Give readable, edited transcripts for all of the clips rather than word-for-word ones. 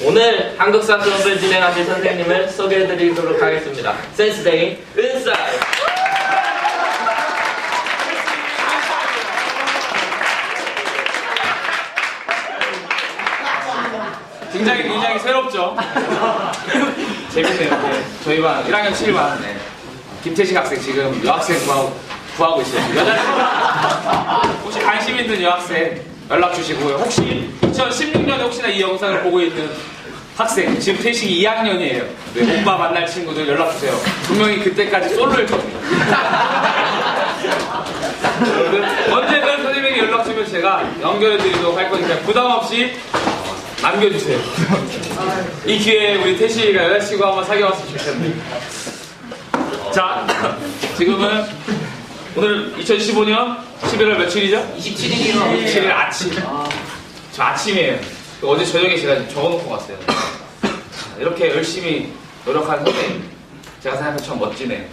오늘 한국사 수업을 진행하실 선생님을 소개해드리도록 하겠습니다. 센스데이 은사이! 굉장히 새롭죠? 재밌네요. 네. 저희 반 1학년 7반 김태식 학생 지금 여학생 구하고 있어요. 혹시 관심 있는 여학생 연락 주시고요. 혹시 2016년에 혹시나 이 영상을 보고 있는 학생, 지금 태식이 2학년이에요. 네, 오빠 만날 친구들 연락 주세요. 분명히 그때까지 솔로일 겁니다. 여러분 언제든 선생님에게 연락 주면 제가 연결해 드리도록 할 거니까 부담 없이 남겨주세요. 이 기회에 우리 태식이가 여자친구 한번 사귀어봤으면 좋겠네요. 자, 지금은 오늘 2015년 11월 며칠이죠? 27일이요. 27일 아침. 저 아침이에요. 어제 저녁에 제가 적어놓고 갔어요. 이렇게 열심히 노력한 선생님, 제가 생각하면 참 멋지네요.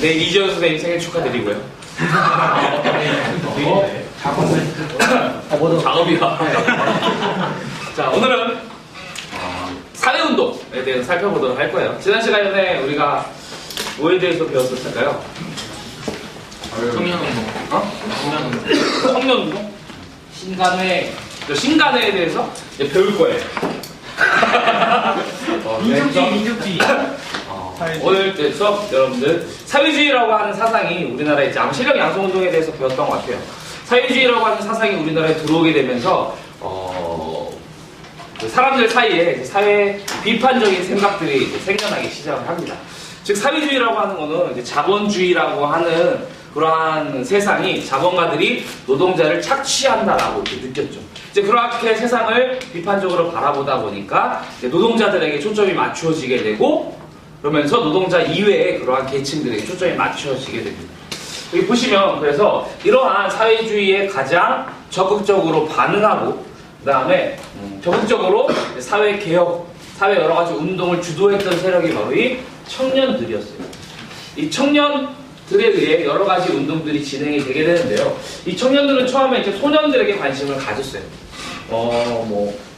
네, 이지연 선생님 생일 축하드리고요. 작업이야. 자, 오늘은 사회운동에 대해서 살펴보도록 할 거예요. 지난 시간에 우리가 뭐에 대해서 배웠었을까요? 청년운동. 청년운동? 신간회에 대해서 이제 배울 거예요. 민족주의. 오늘 수업 여러분들 사회주의라고 하는 사상이 우리나라에 이제 아마 실력 양성운동에 대해서 배웠던 것 같아요. 사회주의라고 하는 사상이 우리나라에 들어오게 되면서 사람들 사이에 사회 비판적인 생각들이 이제 생겨나기 시작을 합니다. 즉 사회주의라고 하는 거는 이제 자본주의라고 하는 그러한 세상이 자본가들이 노동자를 착취한다라고 이렇게 느꼈죠. 이제 그렇게 세상을 비판적으로 바라보다 보니까 이제 노동자들에게 초점이 맞추어지게 되고 그러면서 노동자 이외의 그러한 계층들에게 초점이 맞추어지게 됩니다. 여기 보시면 그래서 이러한 사회주의에 가장 적극적으로 반응하고 그 다음에 적극적으로 사회개혁, 사회 여러가지 운동을 주도했던 세력이 바로 이 청년들이었어요. 이 청년들에 의해 여러가지 운동들이 진행이 되게 되는데요. 이 청년들은 처음에 이제 소년들에게 관심을 가졌어요.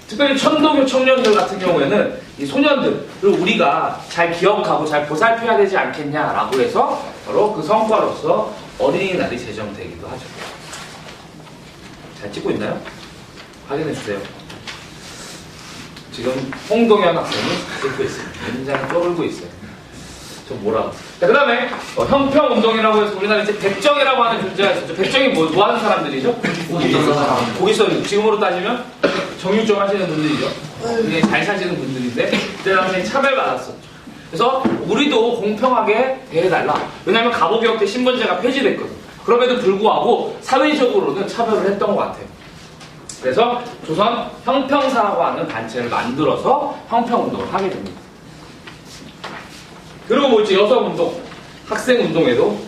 특별히 천도교 청년들 같은 경우에는 이 소년들을 우리가 잘 기억하고 잘 보살펴야 되지 않겠냐라고 해서 바로 그 성과로서 어린이날이 제정되기도 하죠. 잘 찍고 있나요? 확인해 주세요. 지금 홍동현 학생이 찍고 있습니다. 굉장히 쫄고 있어요. 저 뭐라고? 자, 그 다음에 형평운동이라고 해서 우리나라에 이제 백정이라고 하는 존재가 있었죠. 백정이 뭐 하는 사람들이죠? 고기 썰는 사람. 고기 썰는, 지금으로 따지면 정육점 하시는 분들이죠. 굉장히 잘 사시는 분들인데 그때 당시에 차별받았었죠. 그래서 우리도 공평하게 대해달라. 왜냐하면 갑오개혁 때 신분제가 폐지됐거든. 그럼에도 불구하고 사회적으로는 차별을 했던 것 같아요. 그래서 조선 형평사라고 하는 단체를 만들어서 형평운동을 하게 됩니다. 그리고 뭐 이제 여성운동, 학생운동에도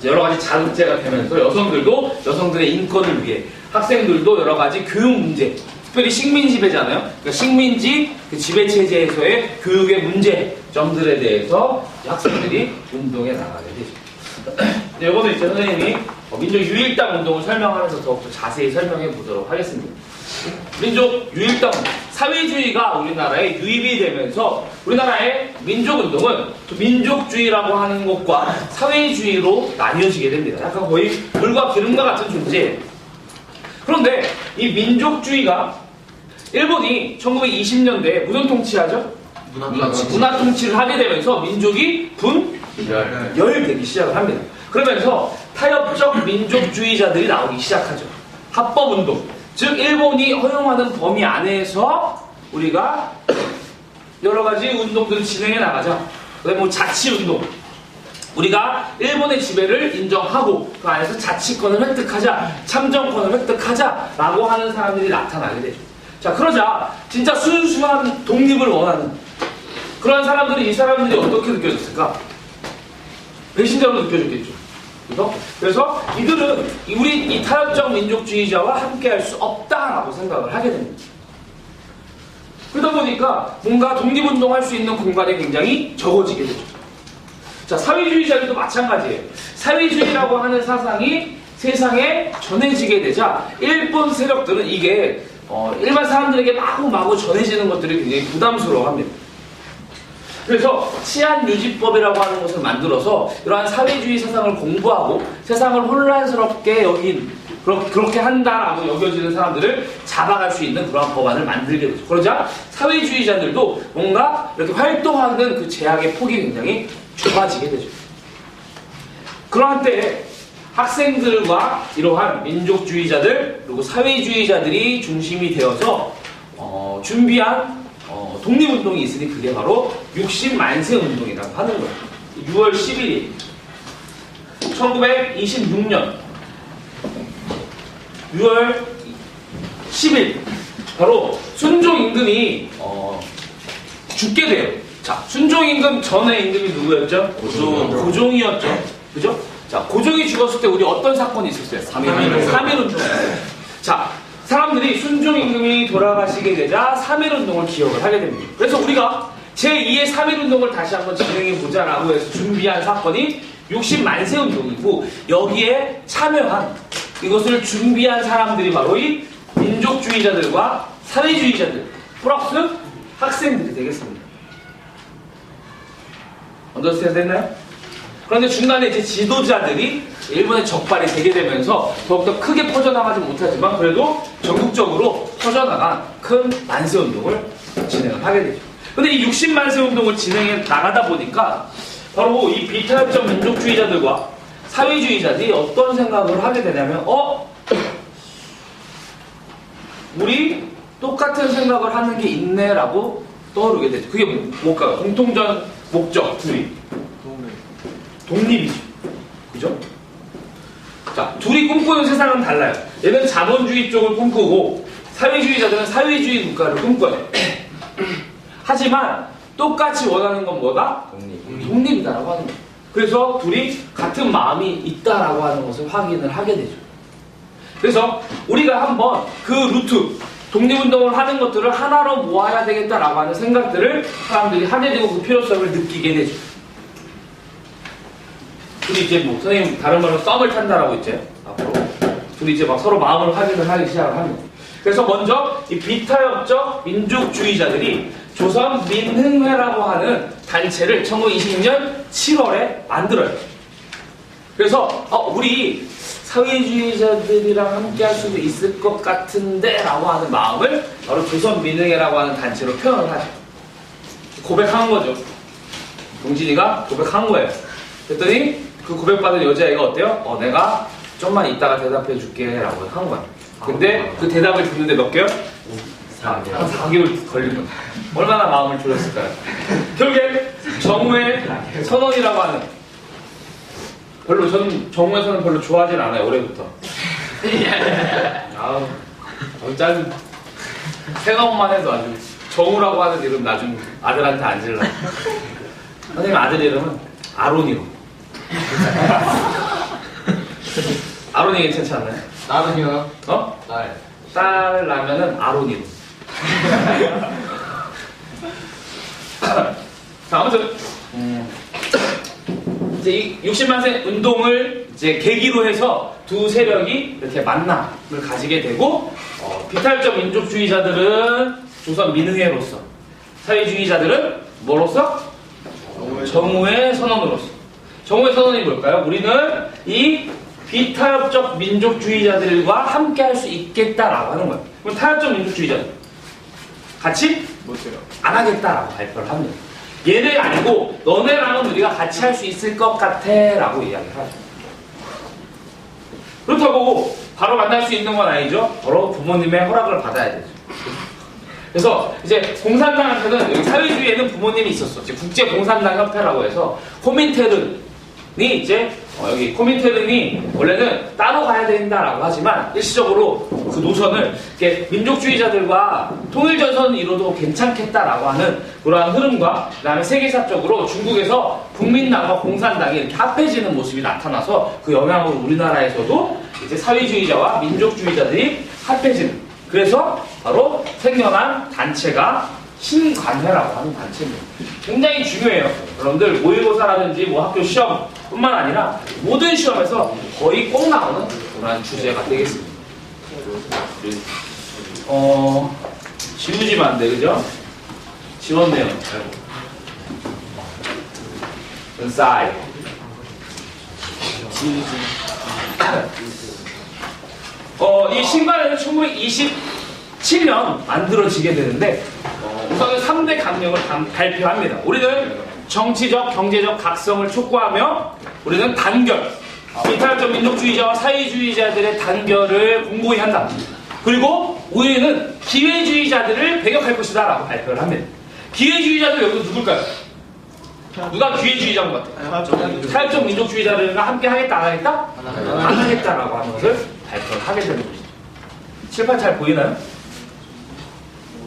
여러 가지 자극제가 되면서 여성들도 여성들의 인권을 위해 학생들도 여러 가지 교육 문제, 특별히 식민 지배잖아요. 그러니까 식민지 그 지배 체제에서의 교육의 문제점들에 대해서 학생들이 운동에 나가게 되죠. 이거는 이제 선생님이 민족 유일당 운동을 설명하면서 더욱더 자세히 설명해 보도록 하겠습니다. 민족 유일당 운동, 사회주의가 우리나라에 유입이 되면서 우리나라의 민족운동은 민족주의라고 하는 것과 사회주의로 나뉘어지게 됩니다. 약간 거의 물과 기름과 같은 존재예요. 그런데 이 민족주의가 일본이 1920년대에 무슨 통치하죠? 문화 통치를 하게 되면서 민족이 분열되기 시작을 합니다. 그러면서 타협적 민족주의자들이 나오기 시작하죠. 합법운동, 즉 일본이 허용하는 범위 안에서 우리가 여러 가지 운동들을 진행해 나가자. 그다음에 뭐 자치운동, 우리가 일본의 지배를 인정하고 그 안에서 자치권을 획득하자, 참정권을 획득하자라고 하는 사람들이 나타나게 되죠. 자, 그러자 진짜 순수한 독립을 원하는 그런 사람들이 이 사람들이 어떻게 느껴졌을까? 배신자로 느껴졌겠죠. 그래서 이들은 우리 이 타협적 민족주의자와 함께할 수 없다라고 생각을 하게 됩니다. 그러다 보니까 뭔가 독립운동할 수 있는 공간이 굉장히 적어지게 되죠. 자, 사회주의자들도 마찬가지예요. 사회주의라고 하는 사상이 세상에 전해지게 되자 일본 세력들은 이게 일반 사람들에게 마구마구 전해지는 것들이 굉장히 부담스러워합니다. 그래서 치안유지법이라고 하는 것을 만들어서 이러한 사회주의 세상을 공부하고 세상을 혼란스럽게 그렇게 한다라고 여겨지는 사람들을 잡아갈 수 있는 그러한 법안을 만들게 되죠. 그러자 사회주의자들도 뭔가 이렇게 활동하는 그 제약의 폭이 굉장히 좁아지게 되죠. 그러한 때에 학생들과 이러한 민족주의자들 그리고 사회주의자들이 중심이 되어서 준비한 독립운동이 있으니 그게 바로 60만세 운동이라고 하는 거예요. 6월 10일이 1926년 6월 10일 바로 순종임금이 죽게 돼요. 자, 순종임금 전에 임금이 누구였죠? 고종이었죠. 그죠? 자, 고종이 죽었을 때 우리 어떤 사건이 있었어요? 3.1운동. 자, 사람들이 순종임금이 돌아가시게 되자 3.1운동을 기억을 하게 됩니다. 그래서 우리가 제2의 3.1운동을 다시 한번 진행해보자라고 해서 준비한 사건이 60만세 운동이고 여기에 참여한 이것을 준비한 사람들이 바로 이 민족주의자들과 사회주의자들 플러스 학생들이 되겠습니다. 언더스탠드 됐나요? 그런데 중간에 이제 지도자들이 일본의 적발이 되게 되면서 더욱더 크게 퍼져나가지 못하지만 그래도 전국적으로 퍼져나간 큰 만세운동을 진행을 하게 되죠. 근데 이 60만세 운동을 진행해 나가다 보니까 바로 이 비타협적 민족주의자들과 사회주의자들이 어떤 생각을 하게 되냐면 우리 똑같은 생각을 하는 게 있네라고 떠오르게 되죠. 그게 뭘까요? 공통적 목적 둘이 독립이죠. 그죠? 자, 둘이 꿈꾸는 세상은 달라요. 얘는 자본주의 쪽을 꿈꾸고 사회주의자들은 사회주의 국가를 꿈꿔요. 하지만 똑같이 원하는 건 뭐다? 독립이다라고 하는 거예요. 그래서 둘이 같은 마음이 있다라고 하는 것을 확인을 하게 되죠. 그래서 우리가 한번 그 루트, 독립운동을 하는 것들을 하나로 모아야 되겠다라고 하는 생각들을 사람들이 하게 되고 그 필요성을 느끼게 되죠. 둘이 이제 뭐 선생님 다른 말로 썸을 탄다라고 했죠. 앞으로 둘이 이제 막 서로 마음을 확인을 하기 시작을 합니다. 그래서 먼저 이 비타협적 민족주의자들이 조선민흥회라고 하는 단체를 1920년 7월에 만들어요. 그래서 우리 사회주의자들이랑 함께 할 수도 있을 것 같은데 라고 하는 마음을 바로 조선민흥회라고 하는 단체로 표현을 하죠. 고백한 거죠. 동진이가 고백한 거예요. 그랬더니 그 고백받은 여자애가 어때요? 내가 좀만 이따가 대답해 줄게 라고 한 거야. 근데 그 대답을 듣는데 몇 개월? 4개월 걸린 거야. 얼마나 마음을 졸였을까요? 결국에 정우의 선언이라고 하는, 저는 정우의 선언 별로 좋아하진 않아요. 올해부터. 짧은 생각만 해도 아주 정우라고 하는 이름 나중에 아들한테 안 질러. 선생님 아들 이름은 아론이로. 아론이 괜찮지 않나요? 나는요. 딸 나면은 아론이로. 자, 아무튼 이제 이 60만세 운동을 이제 계기로 해서 두 세력이 이렇게 만남을 가지게 되고 비탈적 민족주의자들은 조선 민흥회로서, 사회주의자들은 뭐로서? 정우의 선언으로서. 정우의 선언이 뭘까요? 우리는 이 비타협적 민족주의자들과 함께 할 수 있겠다라고 하는 거예요. 그럼 타협적 민족주의자들 같이 못해요. 안 하겠다라고 발표를 합니다. 얘네 아니고 너네랑은 우리가 같이 할 수 있을 것 같아 라고 이야기를 하죠. 그렇다고 바로 만날 수 있는 건 아니죠. 바로 부모님의 허락을 받아야 되죠. 그래서 이제 공산당한테는 여기 사회주의에는 부모님이 있었어. 국제공산당 협회라고 해서 코민테른이 이제 여기 코민테른이 원래는 따로 가야 된다라고 하지만 일시적으로 그 노선을 이렇게 민족주의자들과 통일전선을 이뤄도 괜찮겠다라고 하는 그러한 흐름과 그다음에 세계사적으로 중국에서 국민당과 공산당이 이렇게 합해지는 모습이 나타나서 그 영향으로 우리나라에서도 이제 사회주의자와 민족주의자들이 합해지는, 그래서 바로 생겨난 단체가 신관회라고 하는 단체입니다. 굉장히 중요해요. 여러분들 모의고사라든지 뭐 학교 시험뿐만 아니라 모든 시험에서 거의 꼭 나오는 그런 주제가 되겠습니다. 지우지면 안 돼, 그죠? 지웠네요. inside. 이 신관에는 1927년 만들어지게 되는데 우선은 3대 강령을 발표합니다. 우리는 정치적, 경제적 각성을 촉구하며 우리는 단결, 이탈적 민족주의자와 사회주의자들의 단결을 공고히 한다. 그리고 우리는 기회주의자들을 배격할 것이다 라고 발표를 합니다. 기회주의자들 여기서 누굴까요? 누가 기회주의자인 것 같아요? 사회적 민족주의자들과 함께 하겠다 안 하겠다? 안 하겠다라고 하는 것을 발표를 하게 되는 것이죠. 칠판 잘 보이나요?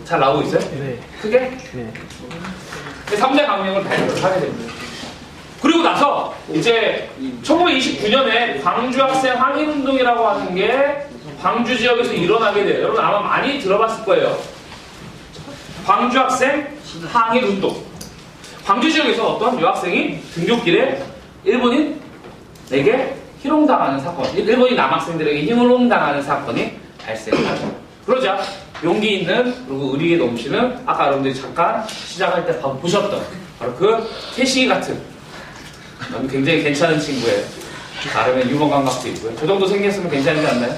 잘 나오고 있어요? 네. 크게? 네. 3대 강령을 발표를 하게 됩니다. 그리고 나서 이제 1929년에 광주 학생 항일운동이라고 하는 게 광주 지역에서 일어나게 돼요. 여러분 아마 많이 들어봤을 거예요. 광주 학생 항일운동. 광주 지역에서 어떤 여학생이 등굣길에 일본인에게 희롱당하는 사건, 일본인 남학생들에게 희롱당하는 사건이 발생을 하죠. 그러자 용기 있는 그리고 의리에 넘치는 아까 여러분들이 잠깐 시작할 때 보셨던 바로 그 태식이 같은 굉장히 괜찮은 친구예요. 나름의 유머 감각도 있고요. 저 정도 생겼으면 괜찮지 않나요?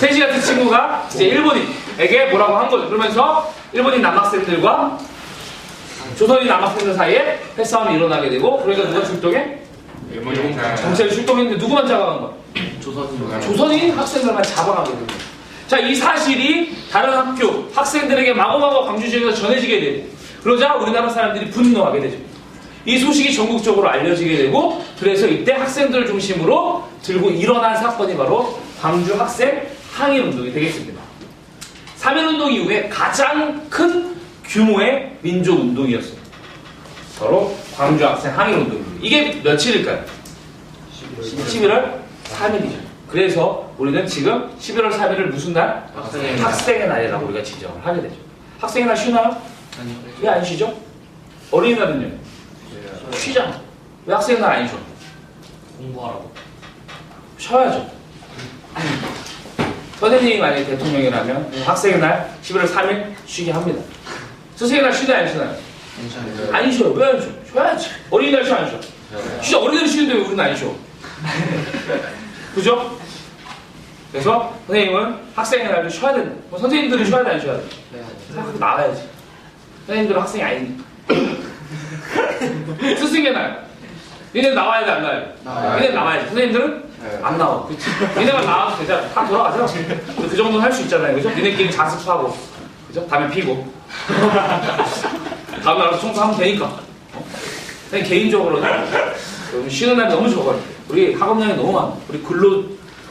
태식이 같은 친구가 이제 일본인에게 뭐라고 한 거죠. 그러면서 일본인 남학생들과 조선인 남학생들 사이에 패싸움이 일어나게 되고 그러니까 누가 출동해? 경찰이 출동했는데 누구만 잡아간 거야? 조선인 학생들만 잡아가게 됩니다. 자, 이 사실이 다른 학교 학생들에게 마구마구 광주 지역에서 전해지게 되고 그러자 우리나라 사람들이 분노하게 되죠. 이 소식이 전국적으로 알려지게 되고 그래서 이때 학생들을 중심으로 들고 일어난 사건이 바로 광주 학생 항일운동이 되겠습니다. 3.1운동 이후에 가장 큰 규모의 민족운동이었어요. 바로 광주 학생 항일운동입니다. 이게 며칠일까요? 11월 3일이죠. 그래서 우리는 지금 11월 3일을 무슨 날? 학생의 날이라고 우리가 지정을 하게 되죠. 학생의 날 쉬나요? 아니요. 왜 안 쉬죠? 어린이날은요? 쉬잖아. 왜 학생의 날 안 쉬어? 공부하라고. 쉬어야죠. 선생님이 만약에 대통령이라면 학생의 날 11월 3일 쉬게 합니다. 선생님의 날 쉬나요? 안 쉬나요? 괜찮아요. 안 쉬어요. 왜 안 쉬어? 쉬어야지. 어린이날 쉬어 안 쉬어? 진짜 어린이날 쉬는데 왜 우리는 안 쉬어? 그죠? 그래서 선생님은 학생의 날도 쉬어야 된다. 뭐 선생님들은 쉬어야 돼, 안 쉬어야 돼? 생각하고 나와야지. 선생님들은 학생이 아니니까. 스승의 날. 니네는 나와야 돼, 안 나와야 돼? 니네는 나와야지. 선생님들은 안 나와. 그치? 니네만 나와도 되잖아. 다 돌아가죠? 그 정도는 할 수 있잖아요. 그죠? 니네끼리 자습하고. 그죠? 담배 피고. 다음에 알아서 청소하면 되니까. 그냥 개인적으로 쉬는 날이 너무 적어요. 우리 학업량이 너무 많아.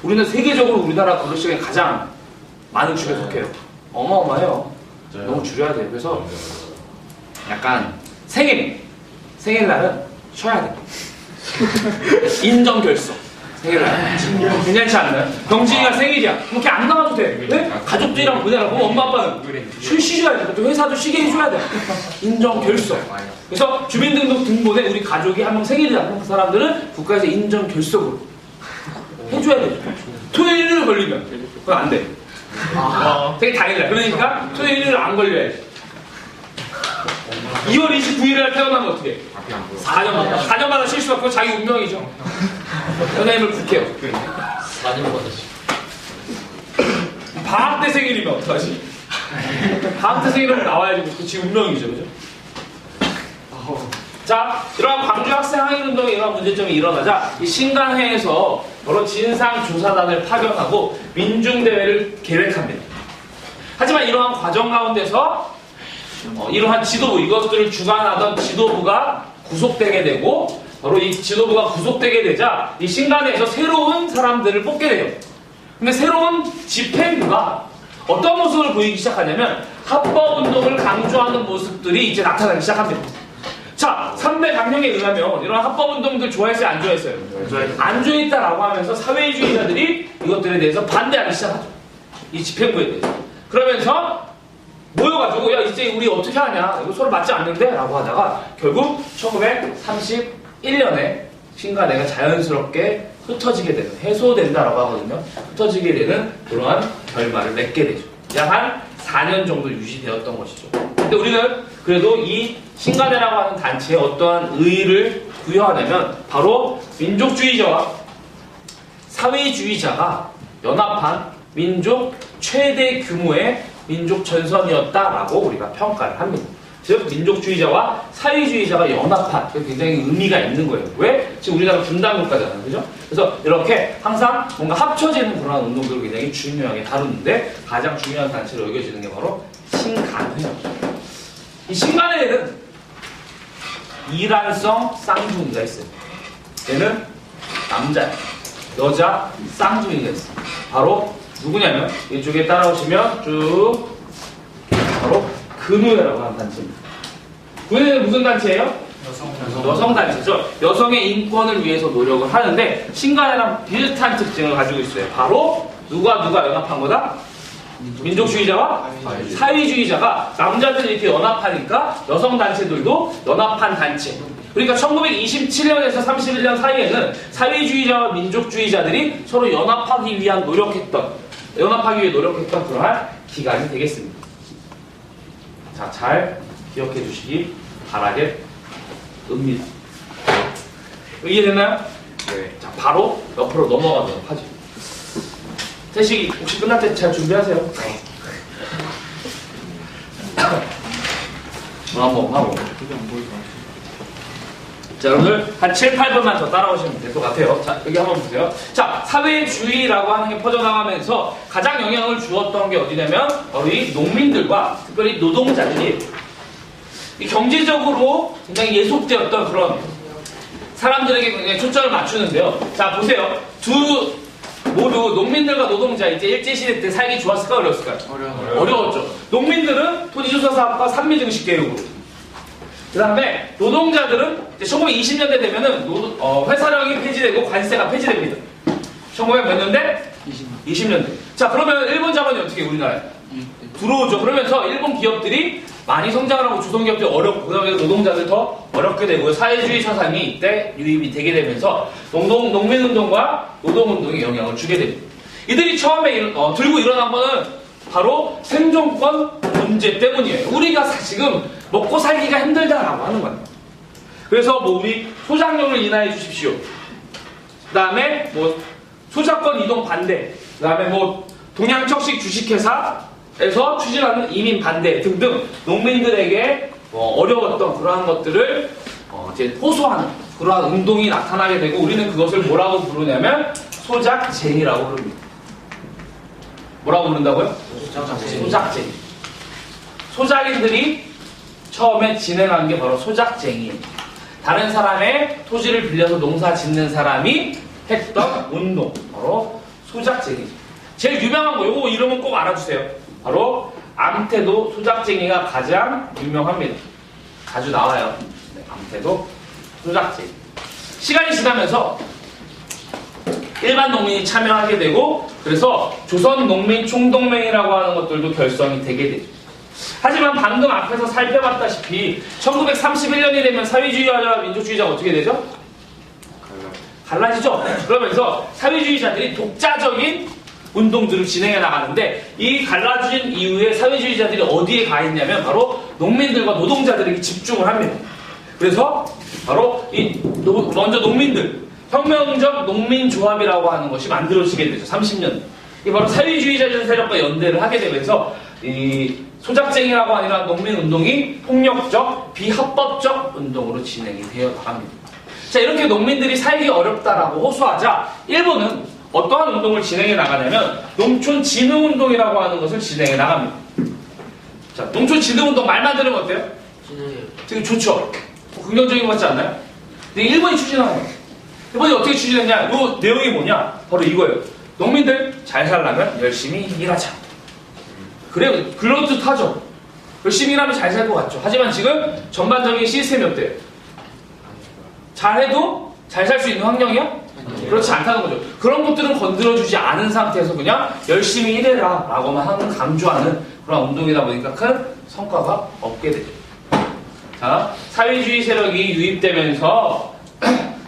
우리는 세계적으로 우리나라 근로 시간이 가장 많은 축에 속해요. 어마어마해요. 너무 줄여야 돼요. 그래서 약간 생일날은 쉬어야 돼. 인정 결석. 생일날. 괜찮지 않나요? 경진이가 생일이야. 그렇게 안 나와도 돼. 왜? 가족들이랑 보내라. 그럼 엄마 아빠는 쉬셔야 돼. 또 회사도 쉬게 해줘야 돼. 인정 결석. 그래서 주민등록 등본에 우리 가족이 한 명 생일이다. 그 사람들은 국가에서 인정 결석으로 해줘야 돼. 토요일을 걸리면 그건 안 돼. 되게 당일날. 그러니까 토요일을 안 걸려야지. 2월 29일에 태어나면 어떻게 해? 4년마다 실수가 그건 자기 운명이죠. 선생님을 국해요. 4년 받았지. 방학 때 생일이면 어떡하지? 방학 때 생일이면 나와야지. 그치, 운명이죠. 그죠? 자, 이러한 광주 학생 항일운동에 이러한 문제점이 일어나자 이 신간회에서 바로 진상조사단을 파견하고 민중대회를 계획합니다. 하지만 이러한 과정 가운데서 이러한 지도부, 이것들을 주관하던 지도부가 구속되게 되고 바로 이 지도부가 구속되게 되자 이 신간회에서 새로운 사람들을 뽑게 돼요. 근데 새로운 집행부가 어떤 모습을 보이기 시작하냐면 합법운동을 강조하는 모습들이 이제 나타나기 시작합니다. 자, 3대 강령에 의하면 이런 합법운동들 좋아했어요? 안 좋아했어요? 안 좋아했다라고 하면서 사회주의자들이 이것들에 대해서 반대하기 시작하죠. 이 집행부에 대해서. 그러면서 모여가지고 야 이제 우리 어떻게 하냐 이거 서로 맞지 않는데? 라고 하다가 결국 1931년에 신간회가 자연스럽게 흩어지게 되는 해소된다라고 하거든요. 흩어지게 되는 그러한 결말을 맺게 되죠. 약 한 4년 정도 유지되었던 것이죠. 근데 우리는 그래도 이 신간회라고 하는 단체에 어떠한 의의를 부여하냐면 바로 민족주의자와 사회주의자가 연합한 민족 최대 규모의 민족 전선이었다라고 우리가 평가를 합니다. 즉 민족주의자와 사회주의자가 연합한, 굉장히 의미가 있는 거예요. 왜? 지금 우리나라 분단 국가잖아요, 그죠? 그래서 이렇게 항상 뭔가 합쳐지는 그런 운동들을 굉장히 중요하게 다루는데 가장 중요한 단체로 여겨지는 게 바로 신간회예요. 이 신간회에는 이란성 쌍둥이가 있어요. 얘는 남자, 여자 쌍둥이가 있어요. 바로 누구냐면 이쪽에 따라오시면 쭉 바로 근우회라고 하는 단체입니다. 근우회는 무슨 단체예요? 여성 단체죠. 여성의 인권을 위해서 노력을 하는데 신간회랑 비슷한 특징을 가지고 있어요. 바로 누가 연합한 거다? 민족주의자와 사회주의자가 남자들이 이렇게 연합하니까 여성 단체들도 연합한 단체. 그러니까 1927년에서 31년 사이에는 사회주의자와 민족주의자들이 서로 연합하기 위해 노력했던 그러한 기간이 되겠습니다. 자, 잘 기억해 주시기 바라겠습니다. 이해되나요? 네. 자, 바로 옆으로 넘어가도록 하죠. 태식이 혹시 끝날 때 잘 준비하세요. 한번 하고. 자, 여러분들 한 7, 8분만 더 따라오시면 될 것 같아요. 자, 여기 한번 보세요. 자, 사회주의라고 하는 게 퍼져나가면서 가장 영향을 주었던 게 어디냐면 바로 이 농민들과 특별히 노동자들이 이 경제적으로 굉장히 예속되었던 그런 사람들에게 굉장히 초점을 맞추는데요. 자, 보세요. 모두 농민들과 노동자 이제 일제시대 때 살기 좋았을까 어려웠을까요? 어려웠죠. 농민들은 토지조사사업과 산미증식계획으로, 그 다음에 노동자들은 이제 1920년대 되면은 회사령이 폐지되고 관세가 폐지됩니다. 1900 몇 년대? 20년대. 자, 그러면 일본 자본이 어떻게 우리나라에 들어오죠. 그러면서 일본 기업들이 많이 성장을 하고 조선기업들이 어렵고, 그 다음에 노동자들 더 어렵게 되고요. 사회주의 사상이 이때 유입이 되게 되면서 농민운동과 노동운동에 영향을 주게 됩니다. 이들이 처음에 들고 일어난 거는 바로 생존권 문제 때문이에요. 우리가 지금 먹고 살기가 힘들다라고 하는 거예요. 그래서 우리 소작용을 인하해 주십시오. 그 다음에 소작권 이동 반대, 그 다음에 동양척식 주식회사에서 추진하는 이민 반대 등등 농민들에게 어려웠던 그러한 것들을 이제 호소하는 그러한 운동이 나타나게 되고, 우리는 그것을 뭐라고 부르냐면 소작쟁이라고 부릅니다. 뭐라고 부른다고요? 소작쟁이. 소작인들이 처음에 진행한 게 바로 소작쟁이예요. 다른 사람의 토지를 빌려서 농사 짓는 사람이 했던 운동, 바로 소작쟁이. 제일 유명한 거, 요거 이름은 꼭 알아주세요. 바로 암태도 소작쟁이가 가장 유명합니다. 자주 나와요. 네, 암태도 소작쟁이. 시간이 지나면서 일반 농민이 참여하게 되고, 그래서 조선농민총동맹이라고 하는 것들도 결성이 되게 되죠. 하지만 방금 앞에서 살펴봤다시피 1931년이 되면 사회주의자와 민족주의자가 어떻게 되죠? 갈라지죠. 그러면서 사회주의자들이 독자적인 운동들을 진행해 나가는데, 이 갈라진 이후에 사회주의자들이 어디에 가 있냐면 바로 농민들과 노동자들에게 집중을 합니다. 그래서 바로 먼저 농민들, 혁명적 농민조합이라고 하는 것이 만들어지게 되죠. 30년. 이게 바로 사회주의자적 세력과 연대를 하게 되면서 이 소작쟁이라고 하는 농민운동이 폭력적, 비합법적 운동으로 진행이 되어 나갑니다. 자, 이렇게 농민들이 살기 어렵다라고 호소하자 일본은 어떠한 운동을 진행해 나가냐면 농촌진흥운동이라고 하는 것을 진행해 나갑니다. 자, 농촌진흥운동 말만 들으면 어때요? 되게 좋죠. 긍정적인 것 같지 않나요? 근데 일본이 추진하는 거예요. 일본이 어떻게 추진했냐? 이 내용이 뭐냐? 바로 이거예요. 농민들 잘 살려면 열심히 일하자. 그래, 그런 듯 하죠. 열심히 일하면 잘 살 것 같죠. 하지만 지금 전반적인 시스템이 어때요? 잘해도 잘 살 수 있는 환경이야? 그렇지 않다는 거죠. 그런 것들은 건드려주지 않은 상태에서 그냥 열심히 일해라 라고만 강조하는 그런 운동이다 보니까 큰 성과가 없게 되죠. 자, 사회주의 세력이 유입되면서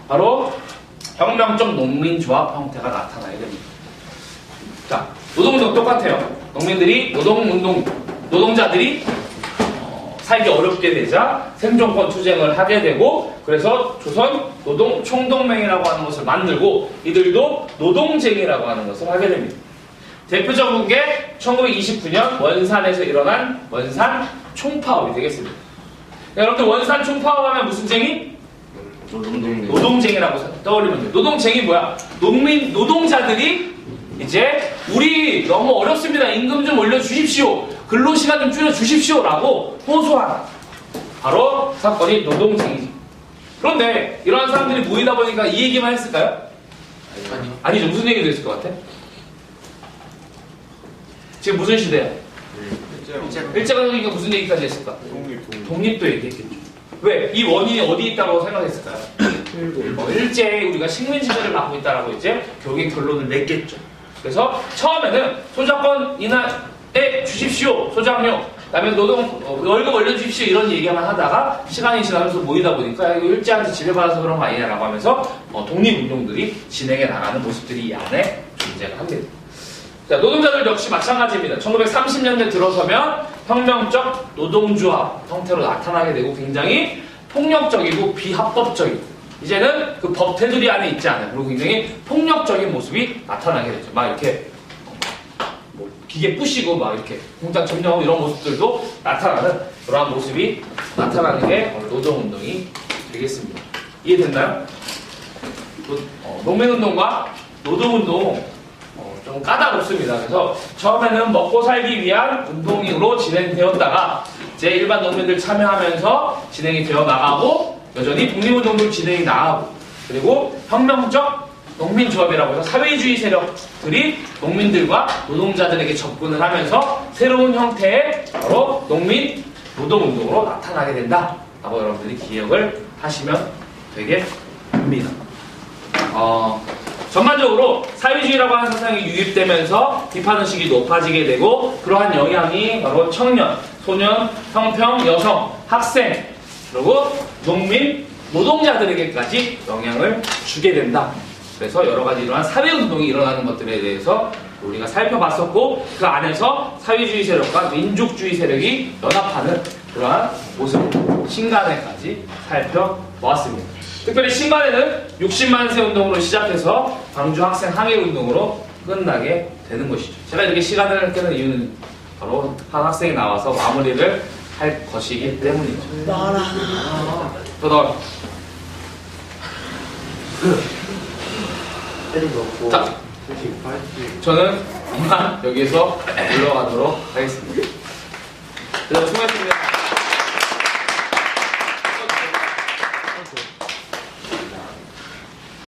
바로 혁명적 농민조합 형태가 나타나게 됩니다. 자, 노동운동 똑같아요. 농민들이 노동운동 노동자들이 살기 어렵게 되자 생존권 투쟁을 하게 되고 그래서 조선 노동 총동맹이라고 하는 것을 만들고 이들도 노동쟁이라고 하는 것을 하게 됩니다. 대표적인 게 1929년 원산에서 일어난 원산 총파업이 되겠습니다. 여러분들 원산 총파업 하면 무슨 쟁이? 노동쟁이라고 떠올리면 돼요. 노동쟁이 뭐야? 노동자들이 이제 우리 너무 어렵습니다. 임금 좀 올려주십시오. 근로시간 좀 줄여주십시오. 라고 호소하는 바로 사건이 노동쟁이지. 그런데 이러한 사람들이 모이다 보니까 이 얘기만 했을까요? 아니죠. 무슨 얘기도 했을 것 같아? 지금 무슨 시대야? 일제강점기가 무슨 얘기까지 했을까? 독립도 얘기했겠죠. 왜? 이 원인이 어디 있다고 생각했을까요? 일제에 우리가 식민지배를 받고 있다라고 이제 결국엔 결론을 냈겠죠. 그래서 처음에는 소작권 인하해 주십시오. 소장료. 그다음에 노동 월급 올려주십시오. 이런 얘기만 하다가 시간이 지나면서 모이다 보니까 이거 일제한테 지배받아서 그런 거 아니냐라고 하면서 독립운동들이 진행해 나가는 모습들이 이 안에 존재를 합니다. 자, 노동자들 역시 마찬가지입니다. 1930년대 들어서면 혁명적 노동조합 형태로 나타나게 되고 굉장히 폭력적이고 비합법적이고 이제는 그 법 테두리 안에 있지 않아요. 그리고 굉장히 폭력적인 모습이 나타나게 되죠. 막 이렇게 뭐 기계 부시고 막 이렇게 공장 점령하고 이런 모습들도 나타나는 그러한 모습이 나타나는 게 노동운동이 되겠습니다. 이해됐나요? 농민운동과 노동운동 좀 까다롭습니다. 그래서 처음에는 먹고 살기 위한 운동으로 진행되었다가 이제 일반 농민들 참여하면서 진행이 되어 나가고 여전히 독립운동도 진행이 나가고 그리고 혁명적 농민조합이라고 해서 사회주의 세력들이 농민들과 노동자들에게 접근을 하면서 새로운 형태의 바로 농민 노동운동으로 나타나게 된다 라고 여러분들이 기억을 하시면 되겠습니다. 전반적으로 사회주의라고 하는 사상이 유입되면서 비판의식이 높아지게 되고 그러한 영향이 바로 청년, 소년, 형평, 여성, 학생 그리고 농민, 노동자들에게까지 영향을 주게 된다. 그래서 여러 가지 이러한 사회운동이 일어나는 것들에 대해서 우리가 살펴봤었고 그 안에서 사회주의 세력과 민족주의 세력이 연합하는 그러한 모습, 신간에까지 살펴보았습니다. 특별히 신간에는 60만 세 운동으로 시작해서 광주 학생 항해 운동으로 끝나게 되는 것이죠. 제가 이렇게 시간을 끄는 이유는 바로 한 학생이 나와서 마무리를 할 것이기 때문이죠. 자, 저는 이만 여기에서 물러가도록 하겠습니다. 수고했습니다.